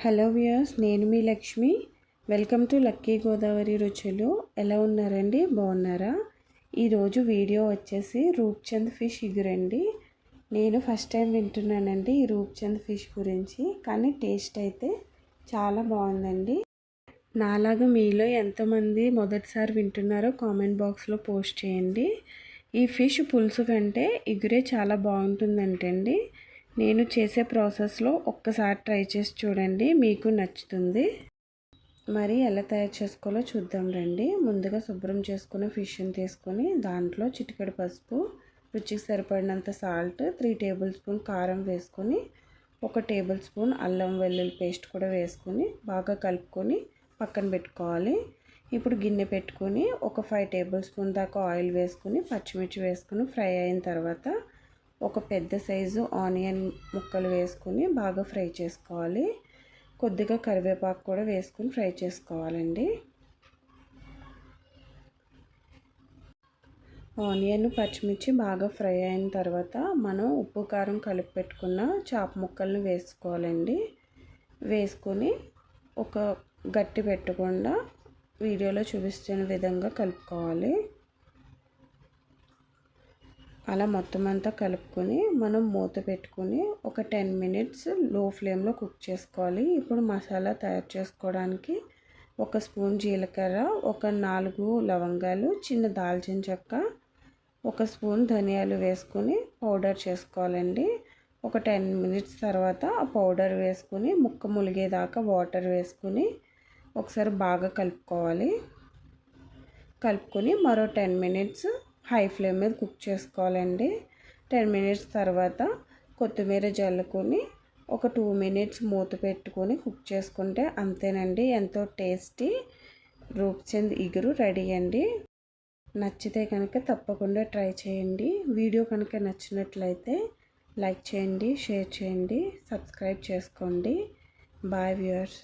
Hello viewers, నేను మీ Lakshmi. Welcome to lucky Godavari రుచులు. ఎలా ఉన్నారండి? బాగున్నారా? ఈరోజు వీడియో వచ్చేసి రూప్చంద్ ఫిష్ ఇగురండి. నేను ఫస్ట్ టైం వింటున్నానండి ఈ రూప్చంద్ ఫిష్ గురించి, కానీ టేస్ట్ అయితే చాలా బాగుందండి. నాలాగా మీలో ఎంతమంది మొదటిసారి వింటున్నారో కామెంట్ బాక్స్లో పోస్ట్ చేయండి. ఈ ఫిష్ పులుసు కంటే ఇగురే చాలా బాగుంటుందంటండి. నేను చేసే ప్రాసెస్లో ఒక్కసారి ట్రై చేసి చూడండి, మీకు నచ్చుతుంది. మరి ఎలా తయారు చేసుకోవాలో చూద్దాం రండి. ముందుగా శుభ్రం చేసుకున్న ఫిష్ని తీసుకొని దాంట్లో చిటికెడు పసుపు, రుచికి సరిపడినంత సాల్ట్, 3 టేబుల్ స్పూన్ కారం వేసుకొని 1 టేబుల్ స్పూన్ అల్లం వెల్లుల్లి పేస్ట్ కూడా వేసుకొని బాగా కలుపుకొని పక్కన పెట్టుకోవాలి. ఇప్పుడు గిన్నె పెట్టుకొని ఒక 5 టేబుల్ స్పూన్ దాకా ఆయిల్ వేసుకొని పచ్చిమిర్చి వేసుకొని ఫ్రై అయిన తర్వాత ఒక పెద్ద సైజు ఆనియన్ ముక్కలు వేసుకొని బాగా ఫ్రై చేసుకోవాలి. కొద్దిగా కరివేపాకు కూడా వేసుకొని ఫ్రై చేసుకోవాలండి. ఆనియన్ పచ్చిమిర్చి బాగా ఫ్రై అయిన తర్వాత మనం ఉప్పు కారం కలిపి పెట్టుకున్న చాప ముక్కల్ని వేసుకోవాలండి. వేసుకొని ఒక గట్టి పెట్టకుండా వీడియోలో చూపిస్తున్న విధంగా కలుపుకోవాలి. అలా మొత్తం అంతా కలుపుకొని మనం మూత పెట్టుకొని ఒక 10 మినిట్స్ లో ఫ్లేమ్లో కుక్ చేసుకోవాలి. ఇప్పుడు మసాలా తయారు చేసుకోవడానికి ఒక స్పూన్ జీలకర్ర, ఒక 4 లవంగాలు, చిన్న దాల్చిన చెక్క, ఒక స్పూన్ ధనియాలు వేసుకొని పౌడర్ చేసుకోవాలండి. ఒక 10 మినిట్స్ తర్వాత ఆ పౌడర్ వేసుకొని ముక్క ములిగేదాకా వాటర్ వేసుకొని ఒకసారి బాగా కలుపుకోవాలి. కలుపుకొని మరో 10 మినిట్స్ హై ఫ్లేమ్ మీద కుక్ చేసుకోవాలండి. 10 మినిట్స్ తర్వాత కొత్తిమీర జల్లుకొని ఒక 2 మినిట్స్ మూత పెట్టుకొని కుక్ చేసుకుంటే అంతేనండి, ఎంతో టేస్టీ రూప్చంద్ ఇగురు రెడీ అండి. నచ్చితే కనుక తప్పకుండా ట్రై చేయండి. వీడియో కనుక నచ్చినట్లయితే లైక్ చేయండి, షేర్ చేయండి, సబ్స్క్రైబ్ చేసుకోండి. Bye viewers.